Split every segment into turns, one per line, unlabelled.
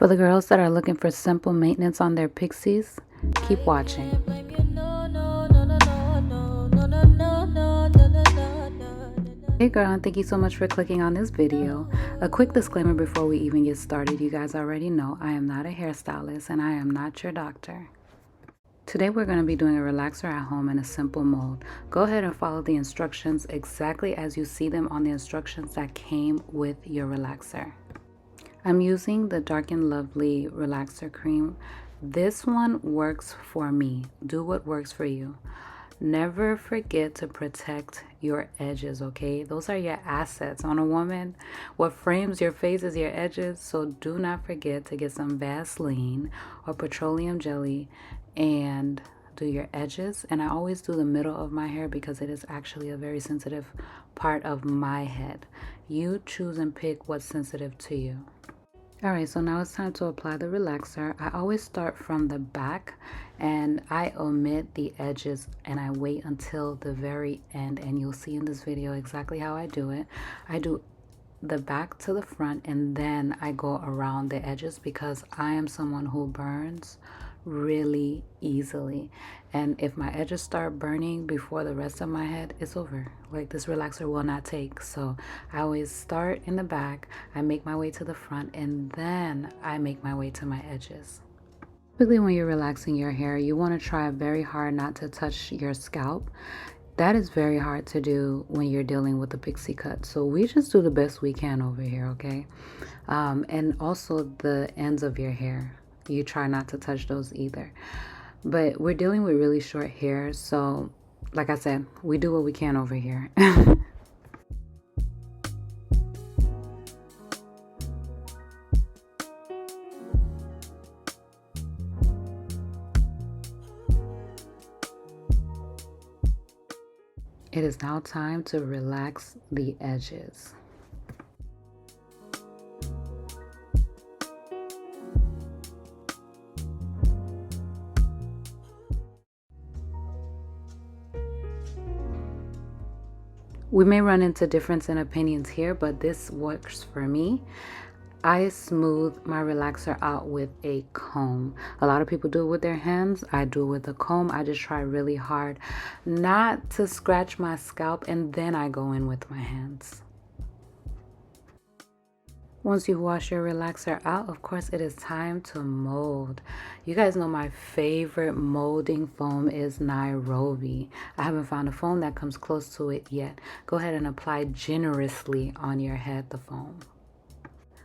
For the girls that are looking for simple maintenance on their pixies, keep watching. Hey girl, and thank you so much for clicking on this video. A quick disclaimer before we even get started. You guys already know I am not a hairstylist and I am not your doctor. Today we're going to be doing a relaxer at home in a simple mold. Go ahead and follow the instructions exactly as you see them on the instructions that came with your relaxer. I'm using the Dark and Lovely relaxer cream. This one works for me. Do what works for you. Never forget to protect your edges, okay? Those are your assets on a woman. What frames your face is your edges, so do not forget to get some Vaseline or petroleum jelly and do your edges. And I always do the middle of my hair because it is actually a very sensitive part of my head. You choose and pick what's sensitive to you. All right, so now it's time to apply the relaxer. I always start from the back and I omit the edges and I wait until the very end, and you'll see in this video exactly how I do it. I do the back to the front and then I go around the edges because I am someone who burns really easily, and if my edges start burning before the rest of my head, it's over. Like, this relaxer will not take. So I always start in the back, I make my way to the front, and then I make my way to my edges. Typically when you're relaxing your hair, you want to try very hard not to touch your scalp. That is very hard to do when you're dealing with a pixie cut. So we just do the best we can over here, okay? And also the ends of your hair. You try not to touch those either. But we're dealing with really short hair, so like I said, we do what we can over here. It is now time to relax the edges. We may run into difference in opinions here, but this works for me. I smooth my relaxer out with a comb. A lot of people do it with their hands. I do it with a comb. I just try really hard not to scratch my scalp, and then I go in with my hands. Once you wash your relaxer out, of course, it is time to mold. You guys know my favorite molding foam is Nairobi. I haven't found a foam that comes close to it yet. Go ahead and apply generously on your head the foam.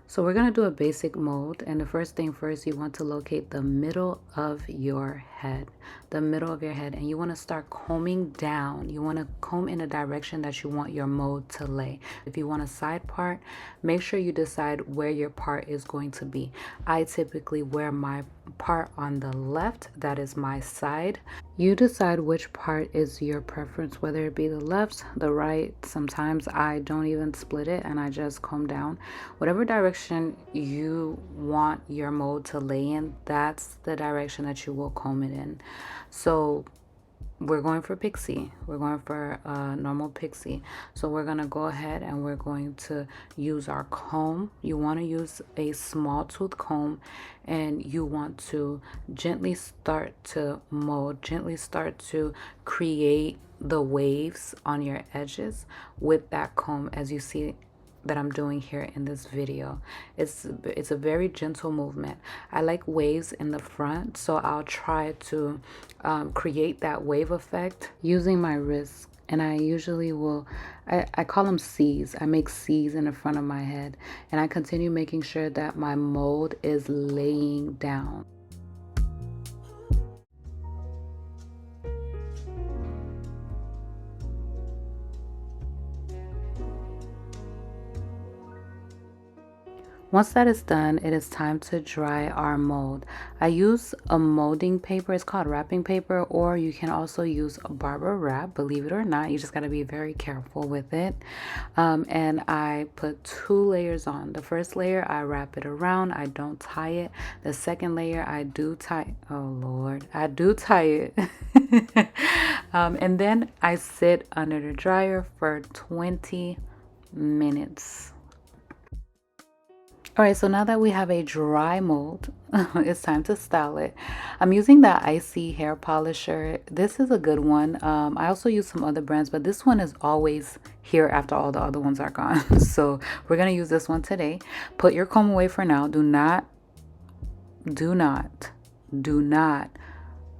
So we're going to do a basic mold, and the first thing first, you want to locate the middle of your head. The middle of your head, and you want to start combing down. You want to comb in a direction that you want your mold to lay. If you want a side part, make sure you decide where your part is going to be. I typically wear my part on the left, that is my side. You decide which part is your preference, whether it be the left, the right. Sometimes I don't even split it and I just comb down. Whatever direction you want your mold to lay in, that's the direction that you will comb it in. So we're going for Pixie. We're going for a normal Pixie. So we're going to go ahead and we're going to use our comb. You want to use a small tooth comb, and you want to gently start to mold, gently start to create the waves on your edges with that comb, as you see that I'm doing here in this video. It's a very gentle movement. I like waves in the front, so I'll try to create that wave effect using my wrist. And I usually will, I call them C's. I make C's in the front of my head, and I continue making sure that my mold is laying down. Once that is done, it is time to dry our mold. I use a molding paper. It's called wrapping paper, or you can also use a barber wrap. Believe it or not, you just got to be very careful with it. And I put 2 layers on. The first layer, I wrap it around. I don't tie it. The second layer, I do tie. Oh Lord, I do tie it. And then I sit under the dryer for 20 minutes. All right, so now that we have a dry mold, it's time to style it. I'm using that Icy hair polisher. This is a good one. I also use some other brands, but this one is always here after all the other ones are gone. So we're gonna use this one today. Put your comb away for now. Do not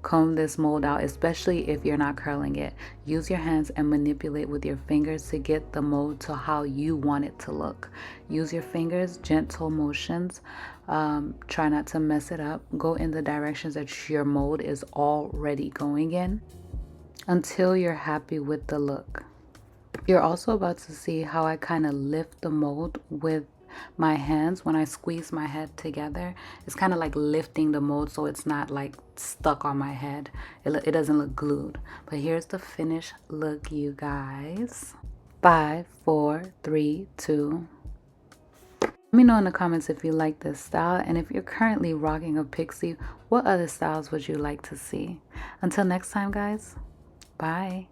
comb this mold out, especially if you're not curling it. Use your hands and manipulate with your fingers to get the mold to how you want it to look. Use your fingers, gentle motions. Try not to mess it up. Go in the directions that your mold is already going in until you're happy with the look. You're also about to see how I kind of lift the mold with my hands when I squeeze my head together. It's kind of like lifting the mold so it's not like stuck on my head. It doesn't look glued. But here's the finished look, you guys. 5, 4, 3, 2. Let me know in the comments if you like this style, and if you're currently rocking a Pixie, what other styles would you like to see? Until next time, guys, bye.